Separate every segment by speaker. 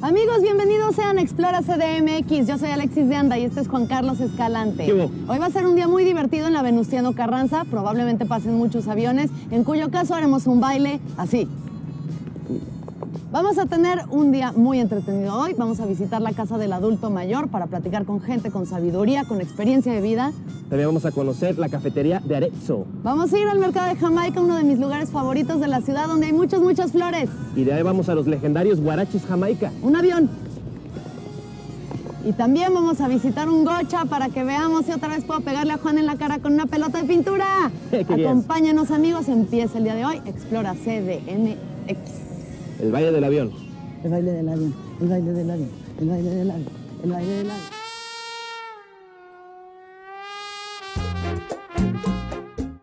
Speaker 1: Amigos, bienvenidos sean a Explora CDMX. Yo soy Alexis de Anda y este es Juan Carlos Escalante. Hoy va a ser un día muy divertido en la Venustiano Carranza. Probablemente pasen muchos aviones, en cuyo caso haremos un baile así. Vamos a tener un día muy entretenido hoy. Vamos a visitar la casa del adulto mayor para platicar con gente con sabiduría, con experiencia de vida.
Speaker 2: También vamos a conocer la cafetería de Arezzo.
Speaker 1: Vamos a ir al mercado de Jamaica, uno de mis lugares favoritos de la ciudad, donde hay muchas flores.
Speaker 2: Y de ahí vamos a los legendarios Guarachis Jamaica.
Speaker 1: Un avión. Y también vamos a visitar un gocha para que veamos si otra vez puedo pegarle a Juan en la cara con una pelota de pintura. Acompáñanos, amigos. Empieza el día de hoy. Explora CDMX.
Speaker 2: El baile del avión.
Speaker 1: El baile del avión, el baile del avión, el baile del avión, el baile del avión.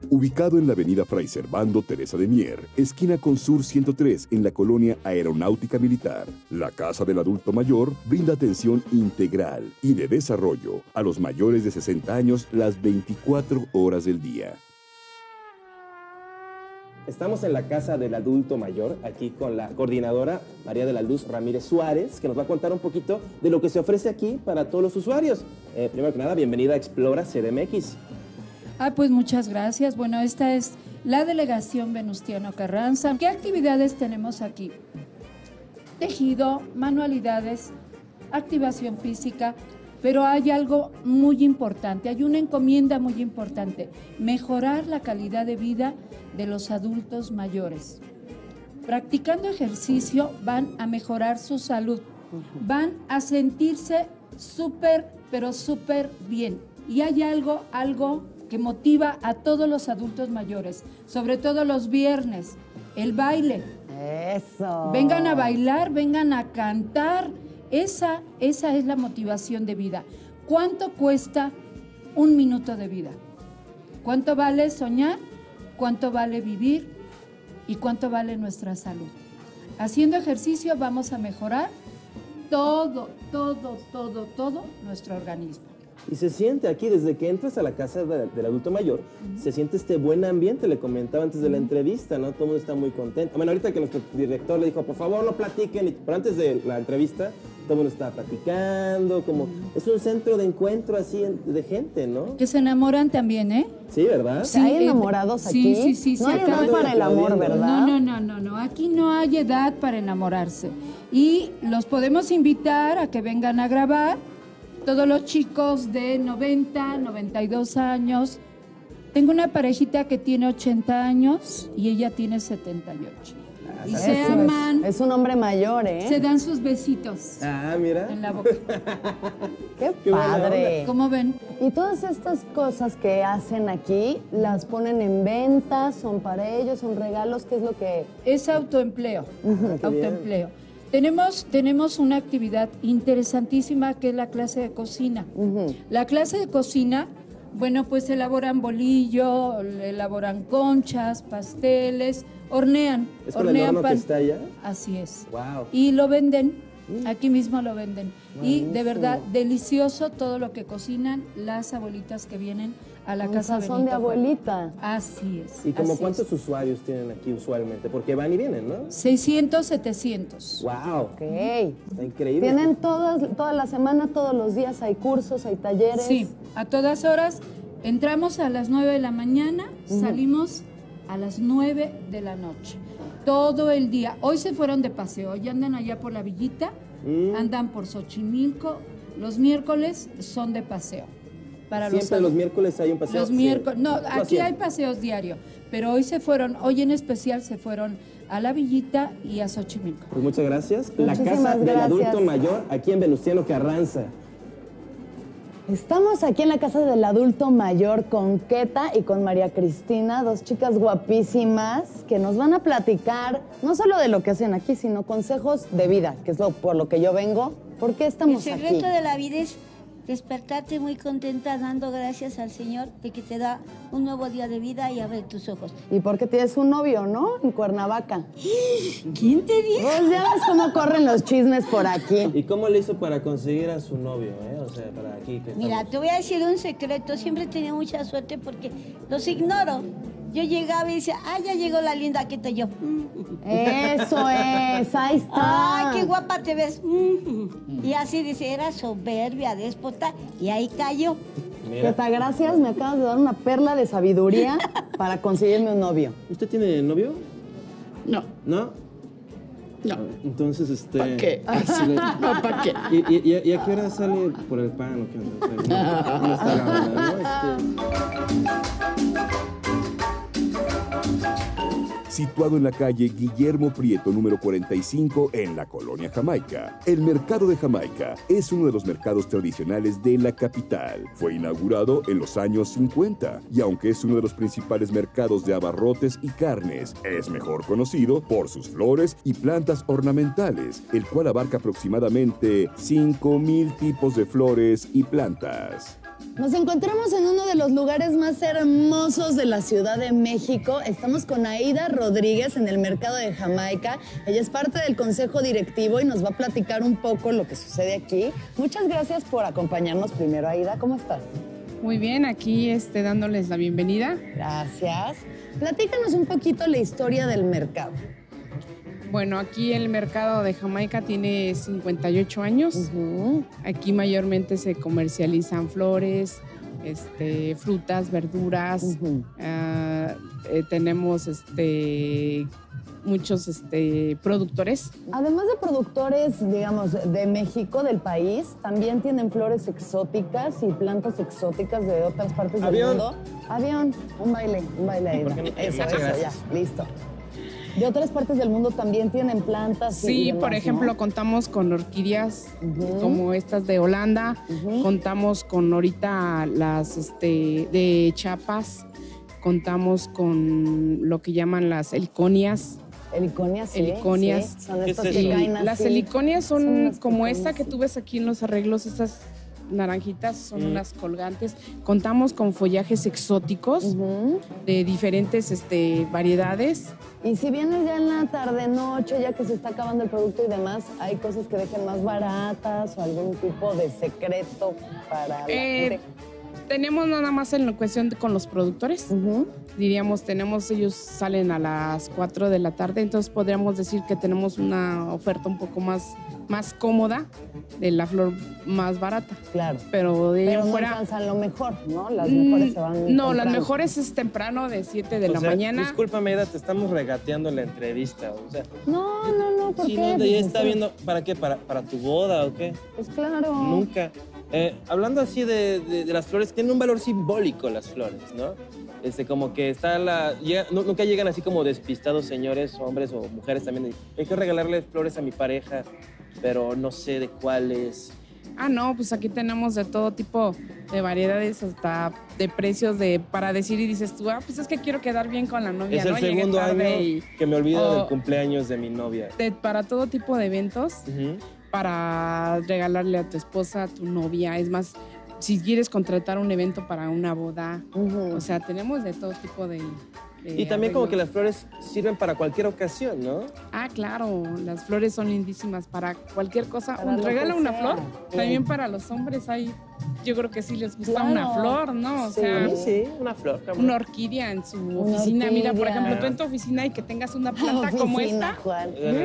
Speaker 3: Ubicado en la avenida Fray Servando Teresa de Mier, esquina con Sur 103 en la colonia Aeronáutica Militar, la Casa del Adulto Mayor brinda atención integral y de desarrollo a los mayores de 60 años las 24 horas del día.
Speaker 2: Estamos en la Casa del Adulto Mayor, aquí con la coordinadora María de la Luz Ramírez Suárez, que nos va a contar un poquito de lo que se ofrece aquí para todos los usuarios. Primero que nada, bienvenida a Explora CDMX.
Speaker 4: Pues muchas gracias. Bueno, esta es la delegación Venustiano Carranza. ¿Qué actividades tenemos aquí? Tejido, manualidades, activación física, pero hay algo muy importante, hay una encomienda muy importante, mejorar la calidad de vida de los adultos mayores. Practicando ejercicio van a mejorar su salud, van a sentirse pero súper bien. Y hay algo que motiva a todos los adultos mayores, sobre todo los viernes, el baile.
Speaker 1: ¡Eso! Vengan
Speaker 4: a bailar, vengan a cantar. Esa es la motivación de vida. ¿Cuánto cuesta un minuto de vida? ¿Cuánto vale soñar? ¿Cuánto vale vivir? ¿Y cuánto vale nuestra salud? Haciendo ejercicio vamos a mejorar todo nuestro organismo.
Speaker 2: Y se siente aquí, desde que entras a la casa del adulto mayor, se siente este buen ambiente, le comentaba antes de la entrevista, ¿no? Todo el mundo está muy contento. Bueno, ahorita que nuestro director le dijo, por favor, no platiquen, pero antes de la entrevista, todo el mundo estaba platicando, como es un centro de encuentro así de gente, ¿no?
Speaker 4: Que se enamoran también, ¿eh?
Speaker 2: Sí, ¿verdad?
Speaker 1: Sí, ¿hay enamorados aquí?
Speaker 4: Sí.
Speaker 1: No hay edad para el amor, ¿verdad?
Speaker 4: No. Aquí no hay edad para enamorarse. Y los podemos invitar a que vengan a grabar. Todos los chicos de 90, 92 años. Tengo una parejita que tiene 80 años y ella tiene 78. Y se aman.
Speaker 1: Es un hombre mayor, ¿eh?
Speaker 4: Se dan sus besitos.
Speaker 2: Mira.
Speaker 4: En la boca.
Speaker 1: ¡Qué padre!
Speaker 4: ¿Cómo ven?
Speaker 1: Y todas estas cosas que hacen aquí, ¿las ponen en venta? ¿Son para ellos? ¿Son regalos? ¿Qué es lo que...?
Speaker 4: Es autoempleo. Autoempleo. Tenemos una actividad interesantísima que es la clase de cocina. La clase de cocina, bueno, pues elaboran bolillo, elaboran conchas, pasteles, hornean.
Speaker 2: ¿Es con el horno que está allá?
Speaker 4: Así es.
Speaker 2: Wow.
Speaker 4: Y lo venden, aquí mismo lo venden. Y de verdad, delicioso todo lo que cocinan las abuelitas que vienen a la casa Benito.
Speaker 1: Son de abuelita.
Speaker 4: Así es.
Speaker 2: ¿Y como cuántos usuarios tienen aquí usualmente? Porque van y vienen, ¿no?
Speaker 4: 600, 700.
Speaker 2: ¡Wow!
Speaker 1: Ok.
Speaker 2: Está increíble.
Speaker 1: ¿Tienen toda la semana, todos los días? ¿Hay cursos, hay talleres?
Speaker 4: Sí, a todas horas. Entramos a las 9 de la mañana, salimos a las 9 de la noche. Todo el día. Hoy se fueron de paseo, hoy andan allá por la Villita, andan por Xochimilco. Los miércoles son de paseo.
Speaker 2: Siempre los miércoles hay un paseo.
Speaker 4: Los miércoles, no, aquí hay paseos diarios, pero hoy en especial se fueron a la Villita y a Xochimilco.
Speaker 2: Pues muchas gracias.
Speaker 1: Muchísimas
Speaker 2: la casa del
Speaker 1: gracias.
Speaker 2: adulto mayor aquí en Venustiano Carranza.
Speaker 1: Estamos aquí en la casa del adulto mayor con Keta y con María Cristina, dos chicas guapísimas que nos van a platicar no solo de lo que hacen aquí, sino consejos de vida, que es por lo que yo vengo. ¿Por qué estamos aquí?
Speaker 5: El secreto de la vida es despertarte muy contenta dando gracias al Señor de que te da un nuevo día de vida y abre tus ojos.
Speaker 1: Y porque tienes un novio, ¿no? En Cuernavaca.
Speaker 5: ¿Quién te dijo?
Speaker 1: Pues ya ves cómo corren los chismes por aquí.
Speaker 2: ¿Y cómo le hizo para conseguir a su novio, O sea, para aquí.
Speaker 5: Mira, te voy a decir un secreto. Siempre he tenido mucha suerte porque los ignoro. Yo llegaba y decía, ya llegó la linda, aquí estoy yo.
Speaker 1: Eso es, ahí está.
Speaker 5: Ay, qué guapa te ves. Y así dice, era soberbia, déspota, y ahí cayó.
Speaker 1: Teta, gracias, me acabas de dar una perla de sabiduría para conseguirme un novio.
Speaker 2: ¿Usted tiene novio?
Speaker 6: No.
Speaker 2: ¿No?
Speaker 6: No.
Speaker 2: Entonces,
Speaker 6: ¿Para qué? No, ¿para qué?
Speaker 2: ¿Y a qué hora sale por el pan o qué onda? O sea, ¿dónde está la onda, no?
Speaker 3: Situado en la calle Guillermo Prieto número 45 en la colonia Jamaica. El mercado de Jamaica es uno de los mercados tradicionales de la capital. Fue inaugurado en los años 50 y aunque es uno de los principales mercados de abarrotes y carnes, es mejor conocido por sus flores y plantas ornamentales, el cual abarca aproximadamente 5,000 tipos de flores y plantas.
Speaker 1: Nos encontramos en uno de los lugares más hermosos de la Ciudad de México. Estamos con Aida Rodríguez en el mercado de Jamaica. Ella es parte del consejo directivo y nos va a platicar un poco lo que sucede aquí. Muchas gracias por acompañarnos primero, Aida. ¿Cómo estás?
Speaker 7: Muy bien, aquí dándoles la bienvenida.
Speaker 1: Gracias. Platícanos un poquito la historia del mercado.
Speaker 7: Bueno, aquí el mercado de Jamaica tiene 58 años. Aquí mayormente se comercializan flores, frutas, verduras. Tenemos muchos productores.
Speaker 1: Además de productores, digamos, de México, del país, también tienen flores exóticas y plantas exóticas de otras partes del mundo. Avión, un baile Aida. Eso, ya, listo. De otras partes del mundo también tienen plantas.
Speaker 7: Sí, demás, por ejemplo, ¿no? Contamos con orquídeas como estas de Holanda. Contamos con ahorita las de Chiapas. Contamos con lo que llaman las heliconias.
Speaker 1: Heliconias, sí.
Speaker 7: Heliconias.
Speaker 1: Sí, son estas que caen así.
Speaker 7: Las heliconias son como esta que tú ves aquí en los arreglos, estas naranjitas, son unas colgantes. Contamos con follajes exóticos de diferentes variedades.
Speaker 1: Y si vienes ya en la tarde-noche, ya que se está acabando el producto y demás, ¿hay cosas que dejen más baratas o algún tipo de secreto para la gente?
Speaker 7: Tenemos nada más en la cuestión con los productores. Diríamos, ellos salen a las 4 de la tarde, entonces podríamos decir que tenemos una oferta un poco más cómoda de la flor más barata.
Speaker 1: Claro.
Speaker 7: Pero de
Speaker 1: no
Speaker 7: fuera
Speaker 1: alcanzan lo mejor, ¿no? Las mejores se van temprano.
Speaker 7: Las mejores es temprano, de 7 de la mañana.
Speaker 2: Discúlpame, Aida, te estamos regateando la entrevista. O sea,
Speaker 1: no, ¿por qué?
Speaker 2: No, ya está viendo, ¿para qué? ¿Para tu boda o qué?
Speaker 1: Pues claro.
Speaker 2: Nunca. Hablando así de las flores, tienen un valor simbólico las flores, ¿no? Como que nunca llegan así como despistados señores, hombres o mujeres también. Hay que regalarle flores a mi pareja, pero no sé de cuáles.
Speaker 7: No, pues aquí tenemos de todo tipo de variedades, hasta de precios para decir y dices tú, pues es que quiero quedar bien con la novia,
Speaker 2: es el segundo año que me olvido del cumpleaños de mi novia.
Speaker 7: Para todo tipo de eventos, para regalarle a tu esposa, a tu novia, es más, si quieres contratar un evento para una boda, o sea, tenemos de todo tipo de
Speaker 2: y también arreglos. Como que las flores sirven para cualquier ocasión, ¿no?
Speaker 7: Claro, las flores son lindísimas para cualquier cosa. Regala una flor, también para los hombres yo creo que sí les gusta una flor, ¿no? O sea,
Speaker 2: sí, una flor.
Speaker 7: Una orquídea en su oficina. Mira, por ejemplo, tú en tu oficina y que tengas una planta como esta.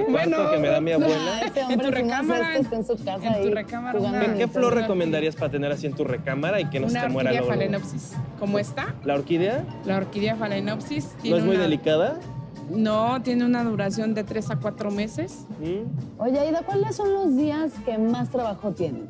Speaker 2: Bueno, que me da mi abuela.
Speaker 7: En tu recámara.
Speaker 1: En su casa.
Speaker 7: En tu recámara.
Speaker 2: ¿Qué flor recomendarías para tener así en tu recámara y que no se te muera?
Speaker 7: Una orquídea phalaenopsis, como esta.
Speaker 2: ¿La orquídea?
Speaker 7: La orquídea phalaenopsis.
Speaker 2: ¿No es muy delicada?
Speaker 7: No, tiene una duración de 3 a 4 meses.
Speaker 1: Oye, Aida, ¿cuáles son los días que más trabajo tienen?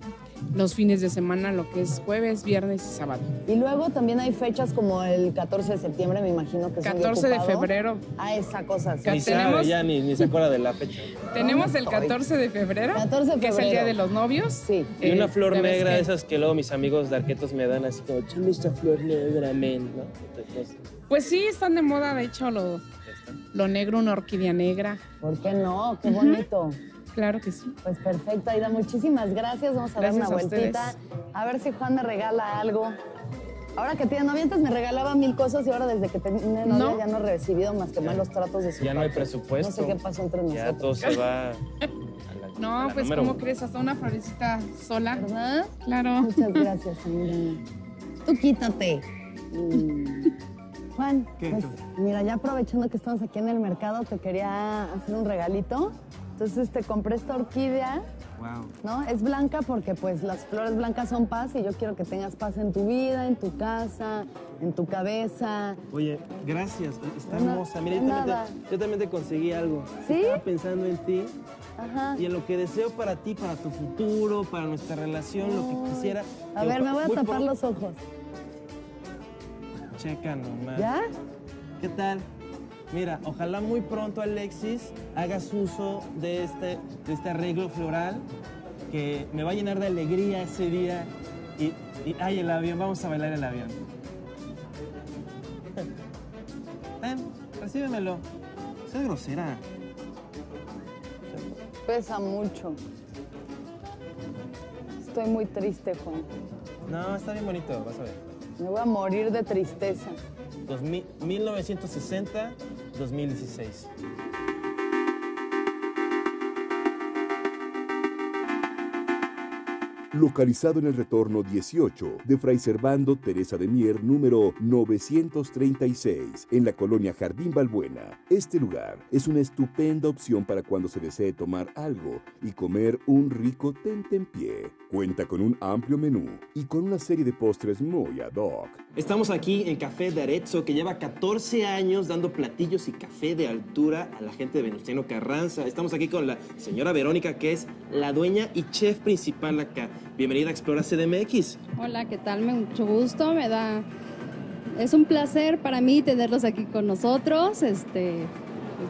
Speaker 7: Los fines de semana, lo que es jueves, viernes y sábado.
Speaker 1: Y luego también hay fechas como el 14 de septiembre, me imagino que es
Speaker 7: 14 de febrero.
Speaker 1: Esa cosa. Sí.
Speaker 2: Ni se acuerda de la fecha.
Speaker 7: Tenemos el 14 de febrero, que es el Día de los Novios.
Speaker 1: Sí.
Speaker 2: Y una flor negra, de esas que luego mis amigos de arquetos me dan así como, chale esta flor negra, men, ¿no? Entonces,
Speaker 7: pues sí, están de moda, de hecho, lo negro, una orquídea negra.
Speaker 1: ¿Por qué no? Qué bonito.
Speaker 7: Claro que sí.
Speaker 1: Pues perfecto, Aida, muchísimas gracias. Vamos a dar una vueltita. A ver si Juan me regala algo. Ahora que tiene novia, antes me regalaba 1000 cosas y ahora desde que tiene novia ya no he recibido más que malos tratos de su
Speaker 2: Ya
Speaker 1: parte.
Speaker 2: no hay presupuesto.
Speaker 1: No sé qué pasó entre nosotros.
Speaker 2: Ya todo se va
Speaker 7: No, pues ¿cómo crees? Hasta una florecita sola.
Speaker 1: ¿Verdad?
Speaker 7: Claro.
Speaker 1: Muchas gracias, amiga. Tú quítate. Juan,
Speaker 2: ¿Qué?
Speaker 1: pues, mira, ya aprovechando que estamos aquí en el mercado, te quería hacer un regalito. Entonces te compré esta orquídea,
Speaker 2: Wow.
Speaker 1: ¿no? Es blanca porque pues las flores blancas son paz y yo quiero que tengas paz en tu vida, en tu casa, en tu cabeza.
Speaker 2: Oye, gracias. Está
Speaker 1: De na-
Speaker 2: hermosa. Mira,
Speaker 1: de nada.
Speaker 2: yo también te conseguí algo.
Speaker 1: ¿Sí?
Speaker 2: Estaba pensando en ti
Speaker 1: Ajá.
Speaker 2: y en lo que deseo para ti, para tu futuro, para nuestra relación, lo que quisiera.
Speaker 1: A ver, me voy a tapar los ojos.
Speaker 2: Checa nomás.
Speaker 1: ¿Ya?
Speaker 2: ¿Qué tal? Mira, ojalá muy pronto, Alexis, hagas uso de este arreglo floral que me va a llenar de alegría ese día. Ay, el avión, vamos a bailar el avión. Ten, recíbemelo. Soy grosera.
Speaker 1: Pesa mucho. Estoy muy triste, Juan.
Speaker 2: No, está bien bonito, vas a ver.
Speaker 1: Me voy a morir de tristeza.
Speaker 2: 1960-2016.
Speaker 3: Localizado en el retorno 18 de Fray Servando Teresa de Mier, número 936, en la colonia Jardín Balbuena. Este lugar es una estupenda opción para cuando se desee tomar algo y comer un rico tentempié. Cuenta con un amplio menú y con una serie de postres muy ad hoc.
Speaker 2: Estamos aquí en Café de Arezzo, que lleva 14 años dando platillos y café de altura a la gente de Venustiano Carranza. Estamos aquí con la señora Verónica, que es la dueña y chef principal acá. Bienvenida a Explora CDMX.
Speaker 8: Hola, ¿qué tal? Mucho gusto, es un placer para mí tenerlos aquí con nosotros, pues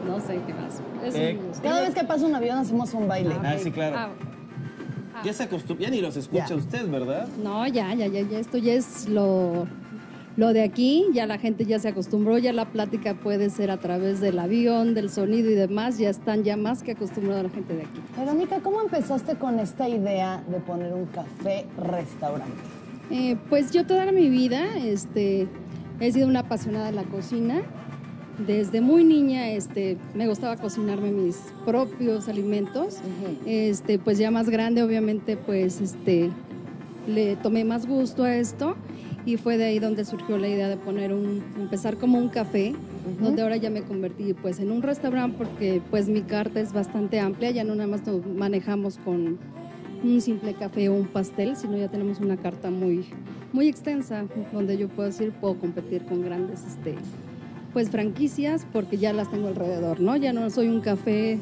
Speaker 8: no sé qué más. Es un gusto.
Speaker 1: Cada vez que pasa un avión hacemos un baile.
Speaker 2: Ah, sí, claro.
Speaker 8: Ah,
Speaker 2: Ya se acostumbra, ya ni los escucha
Speaker 1: Ya.
Speaker 2: usted, ¿verdad?
Speaker 8: no, ya, esto ya es lo de aquí, ya la gente ya se acostumbró, ya la plática puede ser a través del avión, del sonido y demás, ya están ya más que acostumbrada la gente de aquí.
Speaker 1: Verónica, ¿cómo empezaste con esta idea de poner un café-restaurante?
Speaker 8: Pues yo toda mi vida he sido una apasionada de la cocina. Desde muy niña me gustaba cocinarme mis propios alimentos. Pues ya más grande obviamente pues le tomé más gusto a esto y fue de ahí donde surgió la idea de empezar como un café, donde ahora ya me convertí pues en un restaurante porque pues mi carta es bastante amplia, ya no nada más nos manejamos con un simple café o un pastel, sino ya tenemos una carta muy, muy extensa, donde yo puedo competir con grandes pues franquicias porque ya las tengo alrededor, ¿no? Ya no soy un café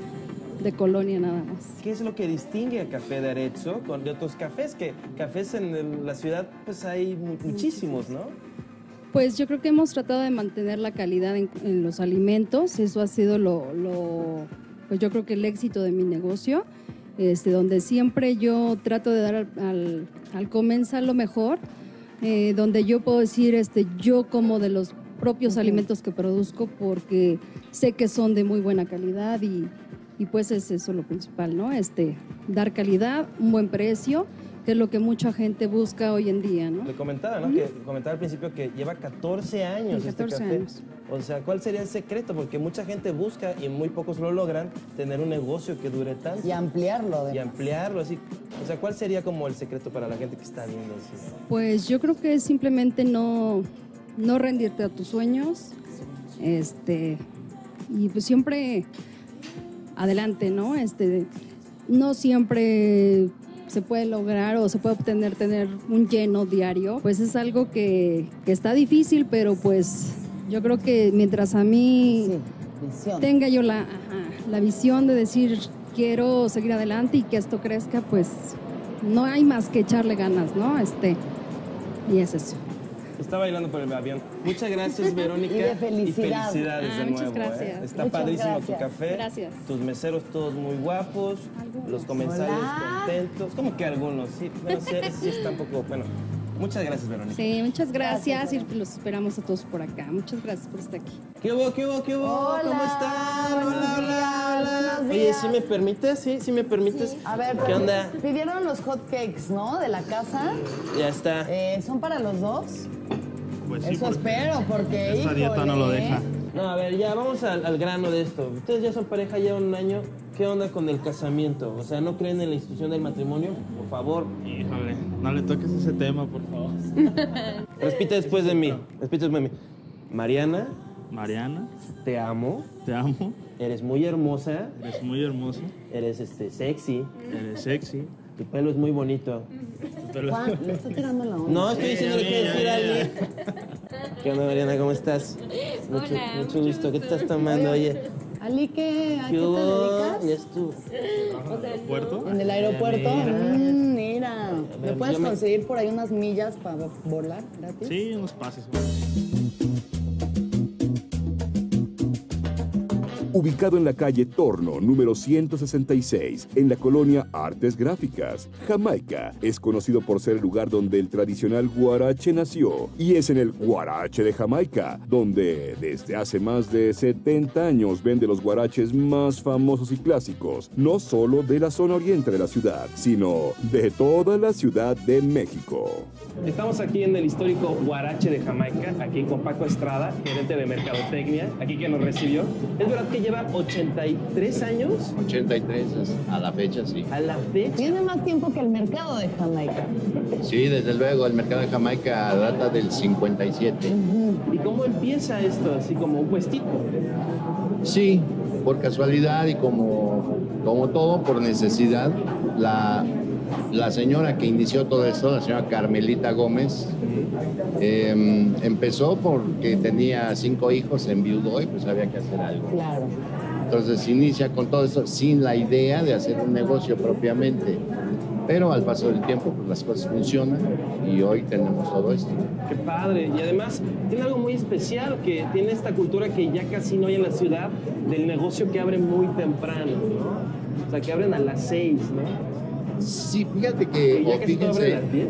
Speaker 8: de colonia nada más.
Speaker 2: ¿Qué es lo que distingue a Café de Arezzo de otros cafés? Que cafés en la ciudad pues hay muchísimos, ¿no?
Speaker 8: Pues yo creo que hemos tratado de mantener la calidad en los alimentos, eso ha sido pues yo creo que el éxito de mi negocio, donde siempre yo trato de dar al comensal lo mejor, donde yo puedo decir, yo como de los propios alimentos que produzco porque sé que son de muy buena calidad y pues es eso lo principal, ¿no? Dar calidad, un buen precio, que es lo que mucha gente busca hoy en día, ¿no?
Speaker 2: Le comentaba, ¿no? Que comentaba al principio que lleva 14 años
Speaker 8: Sí, 14
Speaker 2: este café.
Speaker 8: años.
Speaker 2: O sea, ¿cuál sería el secreto? Porque mucha gente busca y muy pocos lo logran tener un negocio que dure tanto.
Speaker 1: Y ampliarlo.
Speaker 2: Y
Speaker 1: además.
Speaker 2: ampliarlo, así. O sea, ¿cuál sería como el secreto para la gente que está viendo eso?
Speaker 8: Pues yo creo que es simplemente no rendirte a tus sueños, y pues siempre adelante, ¿no? No siempre se puede lograr o se puede obtener tener un lleno diario, pues es algo que está difícil, pero pues yo creo que mientras a mí
Speaker 1: Visión.
Speaker 8: tenga yo la visión de decir quiero seguir adelante y que esto crezca, pues no hay más que echarle ganas, ¿no? Y es eso.
Speaker 2: Está bailando por el avión. Muchas gracias, Verónica.
Speaker 1: Y de felicidad.
Speaker 2: Y felicidades de
Speaker 8: Muchas
Speaker 2: nuevo.
Speaker 8: gracias.
Speaker 2: Está
Speaker 1: Muchas
Speaker 2: padrísimo
Speaker 1: gracias.
Speaker 2: tu café.
Speaker 8: Gracias.
Speaker 2: Tus meseros todos muy guapos.
Speaker 8: Algunos.
Speaker 2: Los comensales
Speaker 1: Hola.
Speaker 2: contentos. ¿Cómo que algunos? Sí, bueno, sí está un poco... Bueno, muchas gracias, Verónica.
Speaker 8: Sí, muchas gracias
Speaker 1: Gracias,
Speaker 8: y los esperamos a todos por acá. Muchas gracias por estar aquí.
Speaker 2: ¿Qué hubo, qué hubo, qué hubo?
Speaker 1: Hola,
Speaker 2: ¿Cómo están?
Speaker 1: buenos
Speaker 2: Hola,
Speaker 1: días,
Speaker 2: hola, hola.
Speaker 1: buenos
Speaker 2: Oye,
Speaker 1: días.
Speaker 2: ¿sí me permites? ¿Sí me permites?
Speaker 1: A ver,
Speaker 2: ¿Qué onda?
Speaker 1: pidieron los hot cakes, ¿no? De la casa.
Speaker 2: Ya está.
Speaker 1: ¿Son para los dos?
Speaker 9: Pues sí,
Speaker 1: Eso
Speaker 9: porque
Speaker 1: espero, porque
Speaker 9: esta dieta no lo
Speaker 1: híjole,
Speaker 9: deja.
Speaker 2: No, a ver, ya vamos al grano de esto. Ustedes ya son pareja ya un año. ¿Qué onda con el casamiento? O sea, ¿no creen en la institución del matrimonio? Por favor.
Speaker 9: Híjole, no le toques ese tema, por favor.
Speaker 2: Repite después de mí. Repite después de mí. Mariana,
Speaker 9: Mariana,
Speaker 2: te amo.
Speaker 9: te amo.
Speaker 2: Eres muy hermosa.
Speaker 9: Eres muy hermoso.
Speaker 2: Eres sexy.
Speaker 9: Eres sexy.
Speaker 2: Tu pelo es muy bonito.
Speaker 1: Juan, le está tirando la onda.
Speaker 2: No, estoy diciendo qué decir a alguien. ¿Qué onda, Mariana? ¿Cómo estás? Mucho gusto. ¿Qué te estás tomando? Oye,
Speaker 1: Ali, ¿a qué te
Speaker 2: hubo?
Speaker 1: dedicas?
Speaker 2: Ya estuvo.
Speaker 9: ¿Puerto?
Speaker 1: En el aeropuerto. Mira. ¿Me
Speaker 2: Yo
Speaker 1: puedes
Speaker 2: me-
Speaker 1: conseguir por ahí unas millas para volar gratis?
Speaker 9: Sí, unos pases.
Speaker 3: Ubicado en la calle Torno, número 166, en la colonia Artes Gráficas, Jamaica, es conocido por ser el lugar donde el tradicional guarache nació. Y es en el Guarache de Jamaica, donde desde hace más de 70 años vende los guaraches más famosos y clásicos, no solo de la zona oriente de la ciudad, sino de toda la Ciudad de México.
Speaker 2: Estamos aquí en el histórico Guarache de Jamaica, aquí con Paco Estrada, gerente de Mercadotecnia, aquí que nos recibió. ¿Es verdad que lleva 83 años?
Speaker 10: 83 a la fecha, sí.
Speaker 2: A la fecha.
Speaker 1: Tiene más tiempo que el mercado de Jamaica.
Speaker 10: Sí, desde luego, el mercado de Jamaica data del 57.
Speaker 2: ¿Y cómo empieza esto? Así como un puestito.
Speaker 10: Sí, por casualidad y como todo, por necesidad, la señora que inició todo esto, la señora Carmelita Gómez, empezó porque tenía 5 hijos, enviudó y pues había que hacer algo.
Speaker 1: Claro.
Speaker 10: Entonces inicia con todo esto sin la idea de hacer un negocio propiamente. Pero al paso del tiempo pues las cosas funcionan y hoy tenemos todo esto.
Speaker 2: Qué padre. Y además tiene algo muy especial, que tiene esta cultura que ya casi no hay en la ciudad, del negocio que abre muy temprano, ¿no? O sea, que abren a las 6, ¿no?
Speaker 10: Sí, fíjate que,
Speaker 2: Y ya casi todo abre a las 10.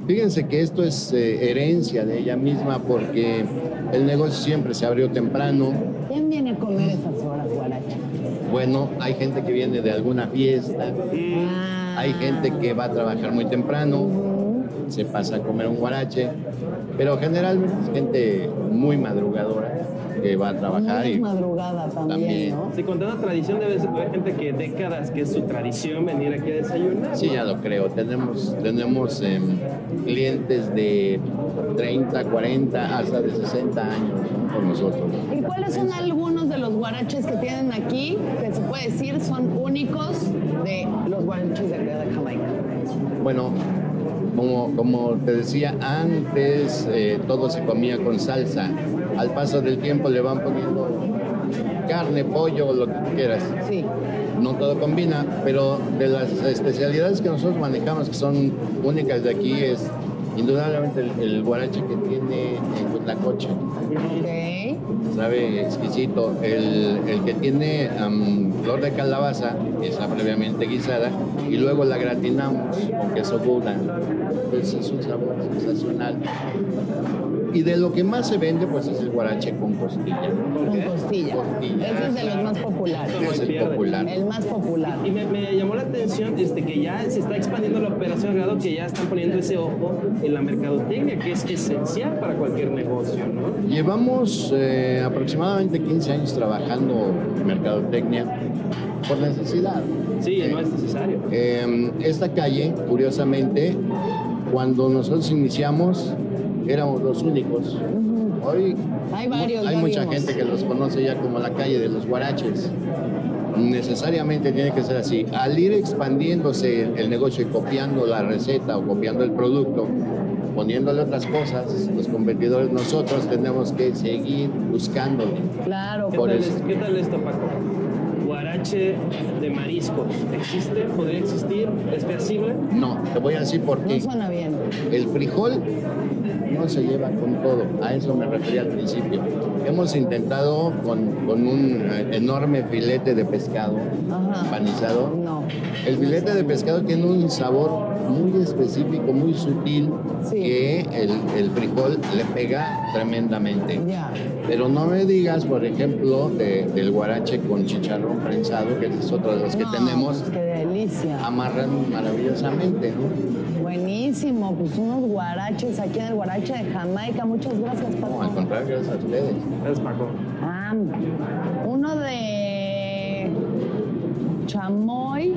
Speaker 10: fíjense que esto es herencia de ella misma porque el negocio siempre se abrió temprano.
Speaker 1: ¿Quién viene a comer esas horas, guaracha?
Speaker 10: Bueno, hay gente que viene de alguna fiesta, hay gente que va a trabajar muy temprano, se pasa a comer un guarache, pero generalmente es gente muy madrugadora que va a trabajar
Speaker 1: Muy
Speaker 10: y
Speaker 1: madrugada también, ¿no?
Speaker 2: Sí, con tanta tradición debe ser gente que décadas que es su tradición venir aquí a desayunar.
Speaker 10: sí, ya lo creo. Tenemos clientes de 30, 40, hasta de 60 años, ¿no? Con nosotros.
Speaker 1: ¿Y cuáles son algunos de los guaraches que tienen aquí que se puede decir son únicos de los guaraches de acá de Jamaica?
Speaker 10: Bueno, como te decía antes, todo se comía con salsa. Al paso del tiempo le van poniendo carne, pollo, lo que tú quieras.
Speaker 1: Sí.
Speaker 10: No todo combina, pero de las especialidades que nosotros manejamos, que son únicas de aquí, es indudablemente el guarache que tiene Huitlacoche.
Speaker 1: Ok.
Speaker 10: Sabe exquisito. El que tiene flor de calabaza, esa previamente guisada, y luego la gratinamos con queso gouda. Entonces es un sabor sensacional. Y de lo que más se vende, pues es el guarache con costilla.
Speaker 1: Con costilla.
Speaker 10: Costilla.
Speaker 1: Ese es de los más populares.
Speaker 10: Es el popular.
Speaker 1: El más popular.
Speaker 2: Y me llamó la atención que ya se está expandiendo la operación al grado que ya están poniendo ese ojo en la mercadotecnia, que es esencial para cualquier negocio, ¿no?
Speaker 10: Llevamos aproximadamente 15 años trabajando en mercadotecnia por necesidad.
Speaker 2: Sí, no es necesario.
Speaker 10: Esta calle, curiosamente, cuando nosotros iniciamos, éramos los únicos. Hoy
Speaker 1: Hay varios,
Speaker 10: hay
Speaker 1: ya
Speaker 10: mucha
Speaker 1: vimos.
Speaker 10: gente que los conoce ya como la calle de los guaraches. Necesariamente tiene que ser así. Al ir expandiéndose el negocio y copiando la receta o copiando el producto, poniéndole otras cosas, los competidores, nosotros tenemos que seguir buscándole.
Speaker 1: Claro.
Speaker 2: ¿Qué
Speaker 10: Por
Speaker 2: tal,
Speaker 10: eso.
Speaker 2: ¿Qué tal esto, Paco? Guarache de mariscos. ¿Existe? ¿Podría existir? ¿Es feasible?
Speaker 10: No, te voy a decir por
Speaker 1: No
Speaker 10: qué.
Speaker 1: suena bien.
Speaker 10: El frijol no se lleva con todo, a eso me refería al principio. Hemos intentado con un enorme filete de pescado
Speaker 1: Ajá.
Speaker 10: empanizado.
Speaker 1: No.
Speaker 10: El filete de pescado tiene un sabor muy específico, muy sutil,
Speaker 1: Sí.
Speaker 10: que el frijol le pega tremendamente.
Speaker 1: Ya.
Speaker 10: Pero no me digas, por ejemplo, del guarache con chicharrón prensado, que es otro de los que
Speaker 1: No,
Speaker 10: tenemos,
Speaker 1: pues qué delicia.
Speaker 10: amarran maravillosamente, ¿no?
Speaker 1: Buenísimo, pues unos guaraches aquí en el Guarache de Jamaica. Muchas gracias, Paco.
Speaker 10: No, al contrario, gracias a ustedes.
Speaker 2: Es Paco.
Speaker 1: Ah, uno de chamoy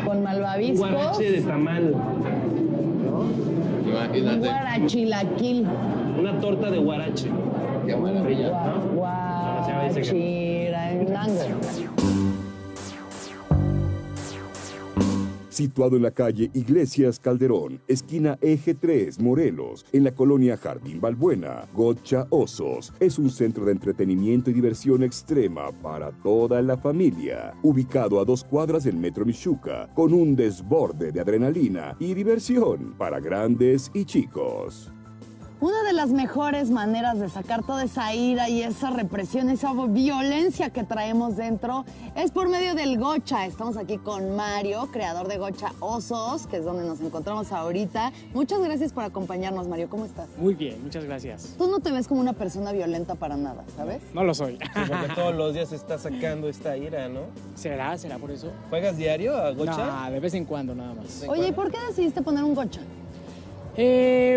Speaker 1: con malvaviscos.
Speaker 2: Guarache de tamal. ¿No?
Speaker 1: Un
Speaker 10: Imagínate.
Speaker 1: guarachilaquil.
Speaker 2: Una torta de guarache.
Speaker 10: Qué maravilla.
Speaker 1: Guachiranango.
Speaker 3: Situado en la calle Iglesias Calderón, esquina Eje 3, Morelos, en la colonia Jardín Balbuena, Gocha Osos es un centro de entretenimiento y diversión extrema para toda la familia. Ubicado a 2 cuadras del Metro Michuca, con un desborde de adrenalina y diversión para grandes y chicos.
Speaker 1: Una de las mejores maneras de sacar toda esa ira y esa represión, esa violencia que traemos dentro, es por medio del gocha. Estamos aquí con Mario, creador de Gocha Osos, que es donde nos encontramos ahorita. Muchas gracias por acompañarnos, Mario. ¿Cómo estás?
Speaker 11: Muy bien, muchas gracias.
Speaker 1: Tú no te ves como una persona violenta para nada, ¿sabes?
Speaker 11: No lo soy.
Speaker 2: Sí, porque todos los días está sacando esta ira, ¿no?
Speaker 11: ¿Será por eso?
Speaker 2: ¿Juegas diario a gocha?
Speaker 11: No, de vez en cuando nada más.
Speaker 1: Oye, ¿y por qué decidiste poner un gocha?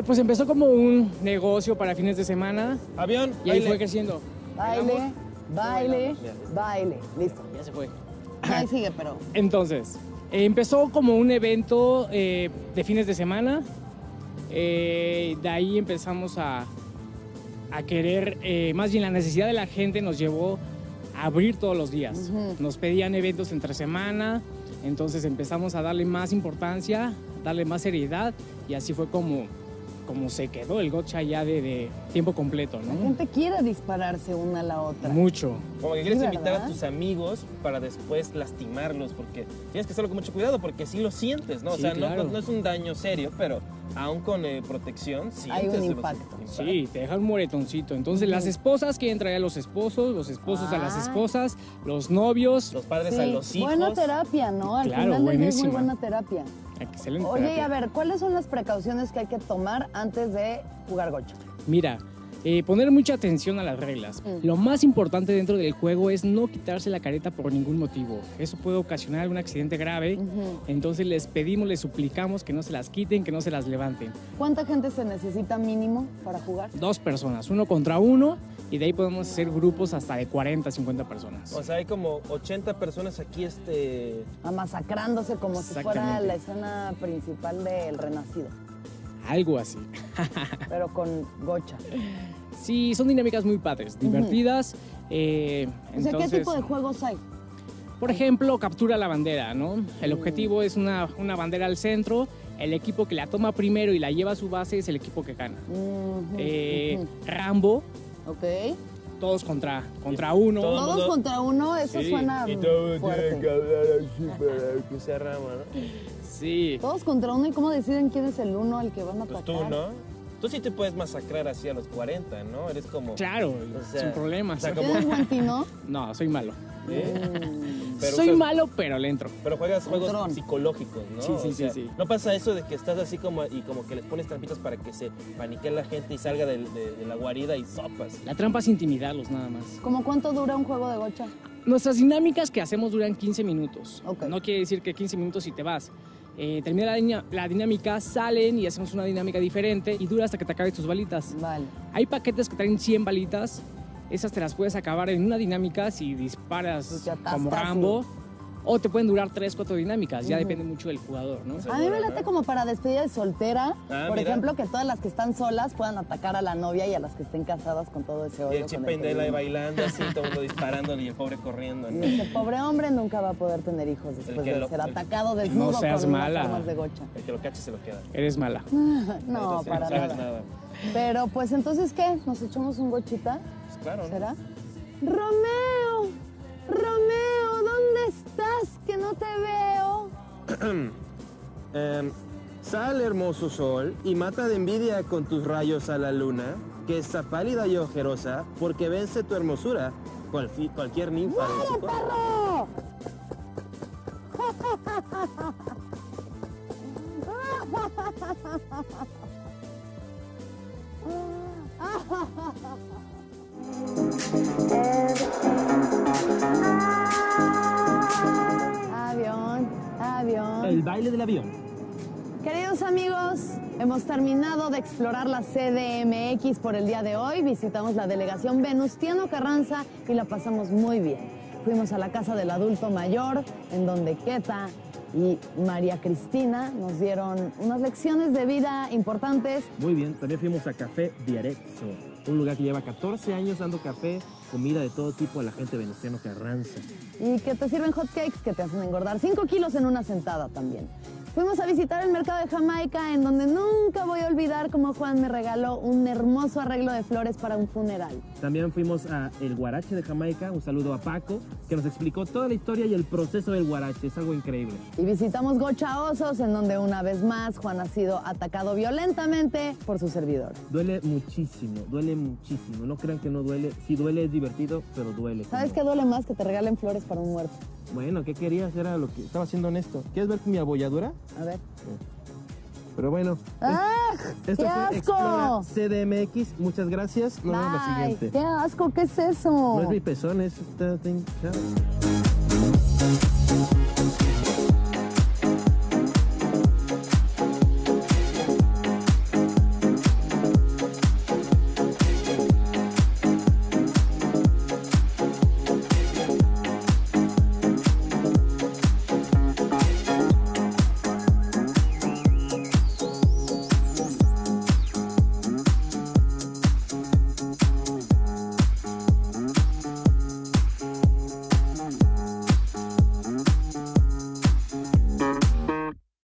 Speaker 11: Pues empezó como un negocio para fines de semana.
Speaker 2: Avión.
Speaker 11: Y ahí fue creciendo.
Speaker 1: Baile. Listo.
Speaker 11: Ya se fue.
Speaker 1: Ahí sigue, pero...
Speaker 11: Entonces, empezó como un evento de fines de semana. De ahí empezamos a querer, más bien la necesidad de la gente nos llevó a abrir todos los días. Nos pedían eventos entre semana, entonces empezamos a darle más importancia, darle más seriedad, y así fue como se quedó el gocha ya de tiempo completo, ¿no?
Speaker 1: La gente quiere dispararse una a la otra.
Speaker 11: Mucho.
Speaker 2: Como que quieres
Speaker 1: Sí,
Speaker 2: invitar
Speaker 1: ¿verdad?
Speaker 2: a tus amigos para después lastimarlos, porque tienes que hacerlo con mucho cuidado, porque sí lo sientes, ¿no?
Speaker 11: Sí,
Speaker 2: o sea,
Speaker 11: claro.
Speaker 2: no es un daño serio, pero aún con protección sientes
Speaker 1: Hay un
Speaker 2: los
Speaker 1: impacto.
Speaker 11: Sí, te deja un moretoncito. Entonces las esposas quieren traer a los esposos a las esposas, los novios.
Speaker 2: Los padres
Speaker 1: Sí,
Speaker 2: a los hijos.
Speaker 1: buena terapia, ¿no? Al
Speaker 11: Claro,
Speaker 1: final del día es muy
Speaker 11: buenísima.
Speaker 1: buena terapia.
Speaker 11: Excelente.
Speaker 1: Oye, y
Speaker 11: terapia.
Speaker 1: a ver, ¿cuáles son las precauciones que hay que tomar antes de jugar gocha?
Speaker 11: Mira, poner mucha atención a las reglas. Lo más importante dentro del juego es no quitarse la careta por ningún motivo. Eso puede ocasionar un accidente grave. Entonces les pedimos, les suplicamos que no se las quiten, que no se las levanten.
Speaker 1: ¿Cuánta gente se necesita mínimo para jugar?
Speaker 11: 2 personas, 1 contra 1, y de ahí podemos hacer grupos hasta de 40, 50 personas.
Speaker 2: O sea, hay como 80 personas aquí
Speaker 1: Masacrándose como si fuera
Speaker 11: Exactamente.
Speaker 1: la escena principal del Renacido,
Speaker 11: Algo así.
Speaker 1: pero con gocha.
Speaker 11: Sí, son dinámicas muy padres, divertidas.
Speaker 1: O sea,
Speaker 11: Entonces,
Speaker 1: ¿qué tipo de juegos hay?
Speaker 11: por ejemplo, captura la bandera, ¿no? El objetivo es una bandera al centro. El equipo que la toma primero y la lleva a su base es el equipo que gana. Rambo,
Speaker 1: Ok.
Speaker 11: todos contra uno.
Speaker 1: Todos contra uno, eso
Speaker 11: Sí,
Speaker 1: suena
Speaker 2: y todo
Speaker 1: fuerte.
Speaker 2: tiene que hablar así para que sea rama, ¿no?
Speaker 11: Sí.
Speaker 1: Todos contra uno, ¿y cómo deciden quién es el uno al que van a
Speaker 2: Pues
Speaker 1: atacar?
Speaker 2: tú, ¿no? Tú sí te puedes masacrar así a los 40, ¿no? Eres como...
Speaker 11: Claro,
Speaker 2: O sea,
Speaker 11: sin problemas.
Speaker 2: o sea, como-
Speaker 1: ¿Tienes buen tino?
Speaker 11: No, soy malo.
Speaker 2: Pero
Speaker 11: Soy
Speaker 2: usas-
Speaker 11: malo, pero le entro.
Speaker 2: Pero juegas juegos
Speaker 1: Control.
Speaker 2: psicológicos, ¿no?
Speaker 11: Sí, sí,
Speaker 2: O sea,
Speaker 11: sí.
Speaker 2: ¿no pasa eso de que estás así como que les pones trampitas para que se paniquee la gente y salga de la guarida y sopas?
Speaker 11: La trampa es intimidarlos nada más.
Speaker 1: ¿Cómo cuánto dura un juego de gocha?
Speaker 11: Nuestras dinámicas que hacemos duran 15 minutos.
Speaker 1: Ok.
Speaker 11: No quiere decir que 15 minutos y te vas. Termina la dinámica, salen y hacemos una dinámica diferente y dura hasta que te acabes tus balitas.
Speaker 1: Vale.
Speaker 11: Hay paquetes que traen 100 balitas. Esas te las puedes acabar en una dinámica si disparas
Speaker 1: Pues te atascas,
Speaker 11: como Rambo. O te pueden durar 3, 4 dinámicas. Ya depende mucho del jugador, ¿no?
Speaker 1: A mí me late como para despedida de soltera,
Speaker 2: Ah,
Speaker 1: por
Speaker 2: mira.
Speaker 1: ejemplo, que todas las que están solas puedan atacar a la novia y a las que estén casadas con todo ese
Speaker 2: Y
Speaker 1: odio.
Speaker 2: el
Speaker 1: con
Speaker 2: Chip
Speaker 1: el
Speaker 2: and
Speaker 1: que
Speaker 2: Dale ahí
Speaker 1: viven.
Speaker 2: bailando así, todo el mundo disparándole y el pobre corriendo, ¿no?
Speaker 1: Ese pobre hombre nunca va a poder tener hijos después
Speaker 2: que
Speaker 1: de
Speaker 2: lo-
Speaker 1: ser atacado desnudo
Speaker 11: No seas
Speaker 1: con unas
Speaker 11: mala.
Speaker 1: armas de gocha.
Speaker 2: El que lo cache se lo queda.
Speaker 11: Eres mala.
Speaker 1: No,
Speaker 2: Entonces,
Speaker 1: para
Speaker 2: no sabes
Speaker 1: nada. Pero pues entonces, ¿qué? ¿Nos echamos un gochita?
Speaker 2: Pues claro, ¿no?
Speaker 1: ¿Será? ¡Romeo! ¡Romeo! ¿Dónde estás? Que no te veo.
Speaker 2: Sal, hermoso sol, y mata de envidia con tus rayos a la luna, que está pálida y ojerosa, porque vence tu hermosura cualquier ninfa de su corazón.
Speaker 1: ¡Perro! Avión.
Speaker 2: El baile del avión.
Speaker 1: Queridos amigos, hemos terminado de explorar la CDMX por el día de hoy. Visitamos la delegación Venustiano Carranza y la pasamos muy bien. Fuimos a la casa del adulto mayor, en donde Queta y María Cristina nos dieron unas lecciones de vida importantes.
Speaker 2: Muy bien, también fuimos a Café Diarezzo. un lugar que lleva 14 años dando café, comida de todo tipo a la gente de Venustiano Carranza.
Speaker 1: Y que te sirven hot cakes que te hacen engordar 5 kilos en una sentada también. Fuimos a visitar el mercado de Jamaica, en donde nunca voy a olvidar cómo Juan me regaló un hermoso arreglo de flores para un funeral.
Speaker 2: También fuimos a el Guarache de Jamaica, un saludo a Paco, que nos explicó toda la historia y el proceso del guarache, es algo increíble.
Speaker 1: Y visitamos Gocha Osos, en donde una vez más Juan ha sido atacado violentamente por su servidor.
Speaker 2: Duele muchísimo, no crean que no duele, si duele es divertido, pero duele.
Speaker 1: ¿Sabes qué duele más? Que te regalen flores para un muerto.
Speaker 2: Bueno, ¿qué querías? Era lo que estaba siendo honesto. ¿Quieres ver mi abolladura?
Speaker 1: A ver.
Speaker 2: Pero bueno.
Speaker 1: ¡Ah!
Speaker 2: Esto
Speaker 1: ¡Qué
Speaker 2: fue
Speaker 1: asco!
Speaker 2: Explora CDMX. Muchas gracias. Nos vemos la siguiente.
Speaker 1: ¡Qué asco! ¿Qué es eso?
Speaker 2: No es mi pezón, es...